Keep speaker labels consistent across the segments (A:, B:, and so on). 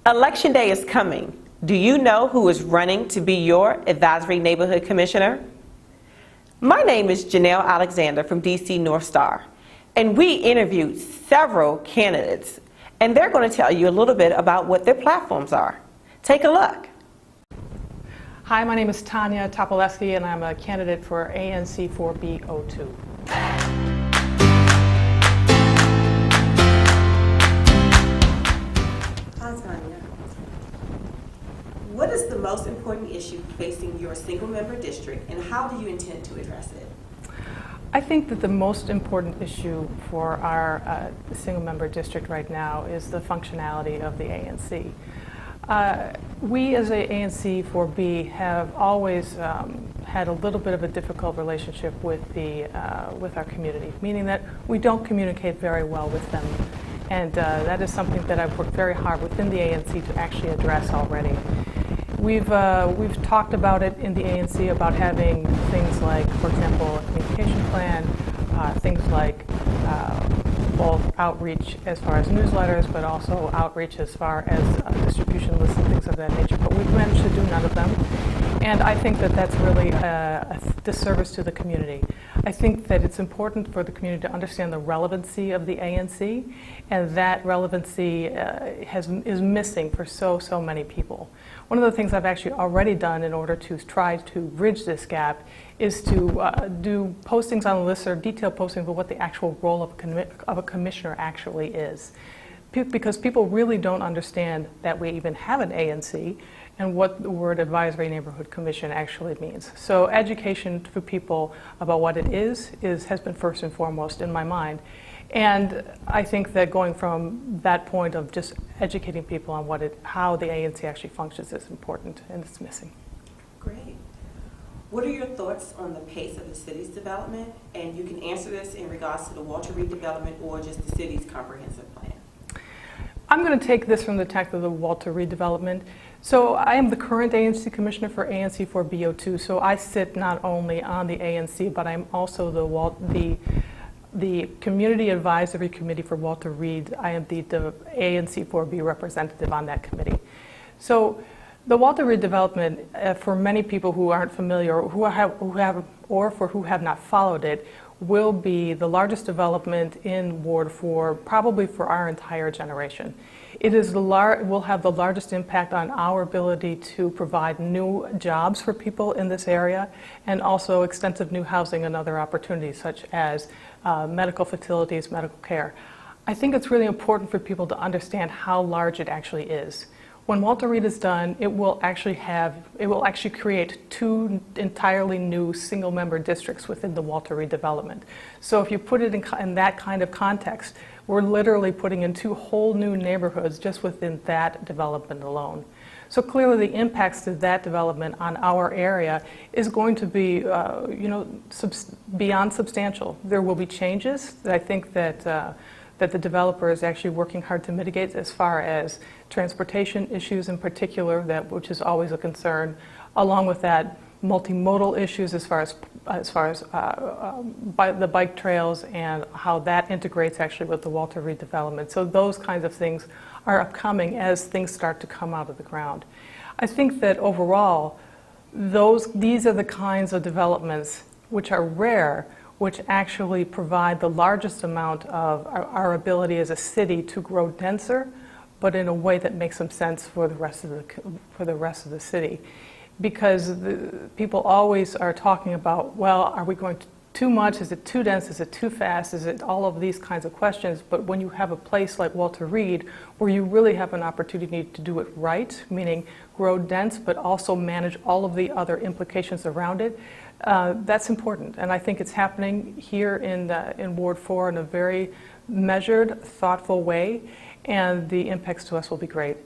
A: Election day is coming. Do you know who is running to be your advisory neighborhood commissioner? My name is Janelle Alexander from DC North Star, and we interviewed several candidates, and they're going to tell you a little bit about what their platforms are. Take a look.
B: Hi, my name is Tanya Topolewski, and I'm a candidate for ANC 4B02.
A: What is the most important issue facing your single-member district, and how do you intend to address it?
B: I think that the most important issue for our single-member district right now is the functionality of the ANC. We as a ANC 4B have always had a little bit of a difficult relationship with our community, meaning that we don't communicate very well with them. And that is something that I've worked very hard within the ANC to actually address already. We've talked about it in the ANC about having things like, for example, a communication plan, things like both outreach as far as newsletters, but also outreach as far as distribution lists and things of that nature. But we've managed to do none of them. And I think that that's really a disservice to the community. I think that it's important for the community to understand the relevancy of the ANC, and that relevancy is missing for so many people. One of the things I've actually already done in order to try to bridge this gap is to do postings on the listserv, detailed postings of what the actual role of a commissioner actually is. Because people really don't understand that we even have an ANC and what the word advisory neighborhood commission actually means. So education for people about what it is has been first and foremost in my mind. And I think that going from that point of just educating people on how the ANC actually functions is important, and it's missing.
A: Great. What are your thoughts on the pace of the city's development? And you can answer this in regards to the Walter Reed development or just the city's comprehensive plan.
B: I'm going to take this from the tact of the Walter Reed development. So I am the current ANC commissioner for ANC 4B02. So I sit not only on the ANC, but I'm also the Community Advisory Committee for Walter Reed. I am the ANC 4B representative on that committee. So the Walter Reed development, for many people who aren't familiar or who have not followed it, will be the largest development in Ward 4, probably for our entire generation. It will have the largest impact on our ability to provide new jobs for people in this area, and also extensive new housing and other opportunities such as medical facilities, medical care. I think it's really important for people to understand how large it actually is. When Walter Reed is done, it will actually create two entirely new single-member districts within the Walter Reed development. So if you put it in that kind of context, we're literally putting in two whole new neighborhoods just within that development alone. So clearly the impacts to that development on our area is going to be beyond substantial. There will be changes that I think that the developer is actually working hard to mitigate, as far as transportation issues in particular, which is always a concern, along with that multimodal issues as far as the bike trails and how that integrates actually with the Walter Reed development. So those kinds of things are upcoming as things start to come out of the ground. I think that overall, these are the kinds of developments which are rare, which actually provide the largest amount of our ability as a city to grow denser, but in a way that makes some sense for the rest of the city. Because people always are talking about, well, are we going too much? Is it too dense? Is it too fast? Is it all of these kinds of questions? But when you have a place like Walter Reed, where you really have an opportunity to do it right, meaning grow dense, but also manage all of the other implications around it, that's important. And I think it's happening here in Ward 4 in a very measured, thoughtful way, and the impacts to us will be great.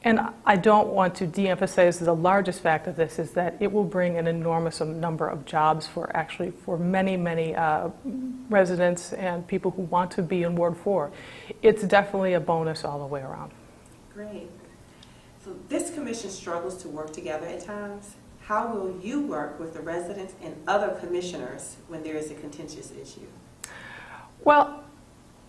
B: And I don't want to de-emphasize the largest fact of this is that it will bring an enormous number of jobs for many residents and people who want to be in Ward 4. It's definitely a bonus all the way around.
A: Great. So this commission struggles to work together at times. How will you work with the residents and other commissioners when there is a contentious issue?
B: Well,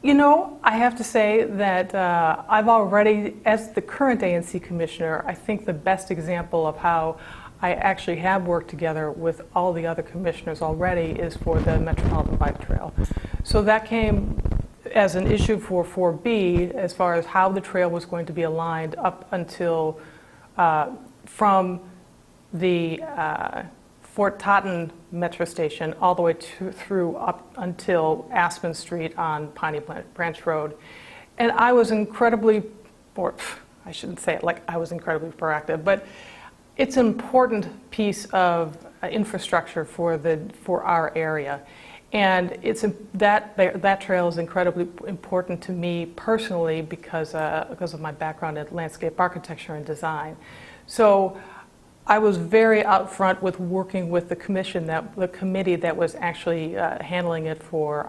B: You know, I have to say that I've already, as the current ANC commissioner, I think the best example of how I actually have worked together with all the other commissioners already is for the Metropolitan Bike Trail. So that came as an issue for 4B as far as how the trail was going to be aligned up until from the Fort Totten metro station all the way through up until Aspen Street on Piney Branch Road. And I was incredibly, or I shouldn't say it like I was incredibly proactive, but it's an important piece of infrastructure for our area. And that trail is incredibly important to me personally because of my background in landscape architecture and design. So I was very upfront with working with the committee that was actually handling it for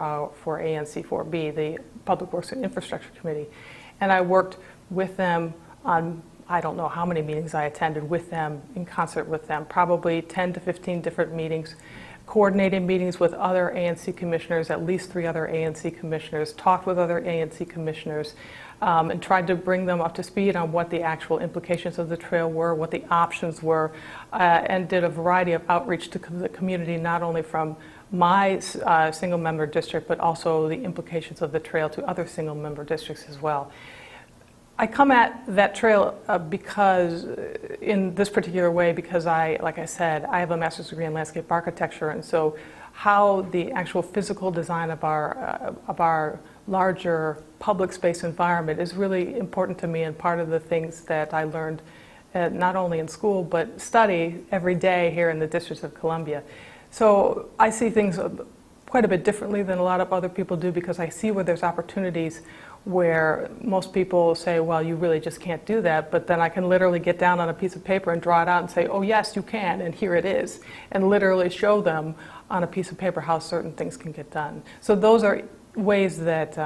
B: ANC 4B, the Public Works and Infrastructure Committee. And I worked with them on, I don't know how many meetings I attended with them, in concert with them, probably 10 to 15 different meetings, coordinated meetings with other ANC commissioners, at least 3 other ANC commissioners, talked with other ANC commissioners, and tried to bring them up to speed on what the actual implications of the trail were, what the options were, and did a variety of outreach to the community, not only from my single-member district, but also the implications of the trail to other single-member districts as well. I come at that trail because, in this particular way, because like I said, I have a master's degree in landscape architecture, and so how the actual physical design of our larger public space environment is really important to me, and part of the things that I learned not only in school but study every day here in the District of Columbia. So I see things quite a bit differently than a lot of other people do, because I see where there's opportunities where most people say, well, you really just can't do that, but then I can literally get down on a piece of paper and draw it out and say, oh yes, you can, and here it is, and literally show them on a piece of paper how certain things can get done. So those are ways that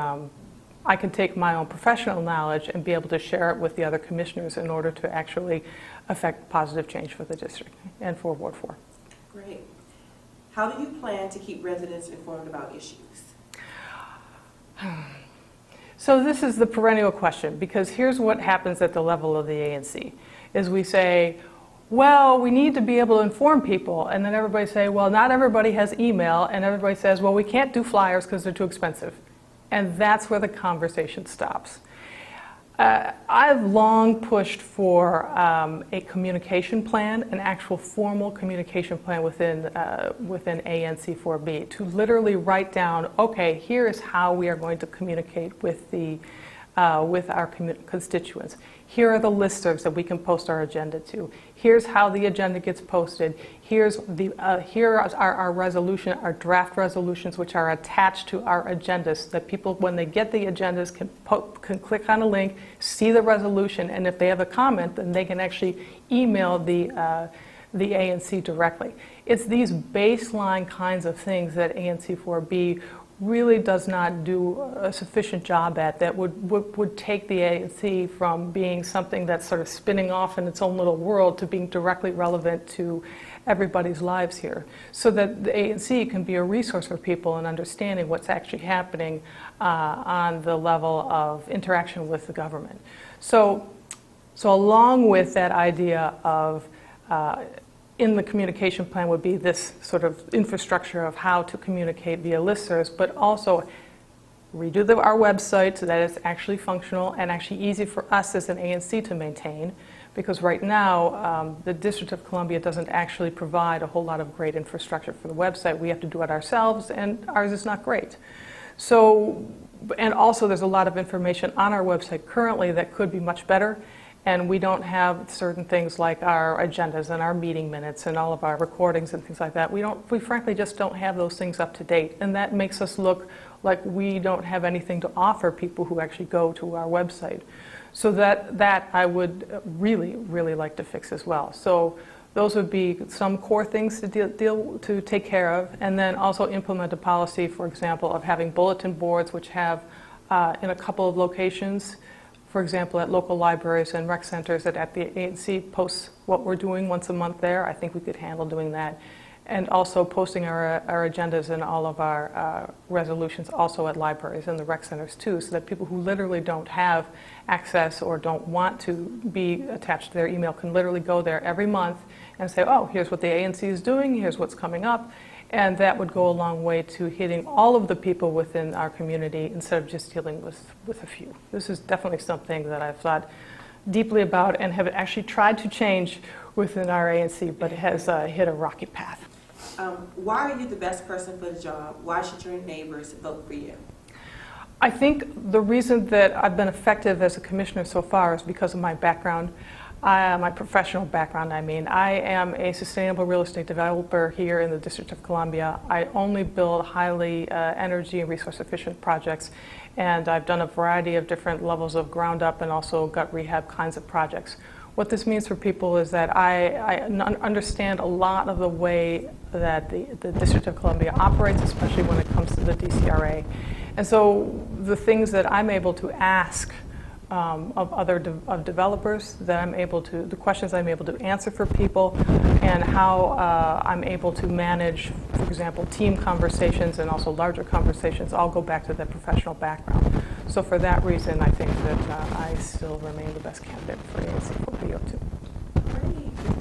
B: I can take my own professional knowledge and be able to share it with the other commissioners in order to actually affect positive change for the district and for Ward 4.
A: Great. How do you plan to keep residents informed about issues?
B: So this is the perennial question, because here's what happens at the level of the ANC, is we say, well, we need to be able to inform people, and then everybody say, well, not everybody has email, and everybody says, well, we can't do flyers because they're too expensive. And that's where the conversation stops. I've long pushed for a communication plan, an actual formal communication plan within ANC 4B, to literally write down, okay, here is how we are going to communicate with our constituents. Here are the listservs that we can post our agenda to. Here's how the agenda gets posted. Here are our resolution, our draft resolutions, which are attached to our agendas, so that people, when they get the agendas, can click on a link, see the resolution, and if they have a comment, then they can actually email the ANC directly. It's these baseline kinds of things that ANC 4B really does not do a sufficient job at, that would take the ANC from being something that's sort of spinning off in its own little world to being directly relevant to everybody's lives here, so that the ANC can be a resource for people in understanding what's actually happening on the level of interaction with the government. So along with that idea of in the communication plan would be this sort of infrastructure of how to communicate via listservs, but also redo our website so that it's actually functional and actually easy for us as an ANC to maintain, because right now the District of Columbia doesn't actually provide a whole lot of great infrastructure for the website. We have to do it ourselves, and ours is not great. So, and also there's a lot of information on our website currently that could be much better. And we don't have certain things like our agendas and our meeting minutes and all of our recordings and things like that. We frankly just don't have those things up to date. And that makes us look like we don't have anything to offer people who actually go to our website. So that I would really, really like to fix as well. So those would be some core things to take care of. And then also implement a policy, for example, of having bulletin boards, which have in a couple of locations, for example, at local libraries and rec centers, that at the ANC posts what we're doing once a month there. I think we could handle doing that. and also posting our agendas and all of our resolutions also at libraries and the rec centers too, so that people who literally don't have access or don't want to be attached to their email can literally go there every month and say, oh, here's what the ANC is doing, here's what's coming up. And that would go a long way to hitting all of the people within our community instead of just dealing with a few. This is definitely something that I've thought deeply about and have actually tried to change within our ANC, but it has hit a rocky path.
A: Why are you the best person for the job? Why should your neighbors vote for you?
B: I think the reason that I've been effective as a commissioner so far is because of my background, my professional background. I mean, I am a sustainable real estate developer here in the District of Columbia. I only build highly energy and resource efficient projects, and I've done a variety of different levels of ground up and also gut rehab kinds of projects. What this means for people is that I understand a lot of the way that the District of Columbia operates, especially when it comes to the DCRA. And so the things that I'm able to ask of developers, the questions I'm able to answer for people, and how I'm able to manage, for example, team conversations and also larger conversations, all go back to that professional background. So for that reason, I think that I still remain the best candidate for ANC for BO2.
A: Great.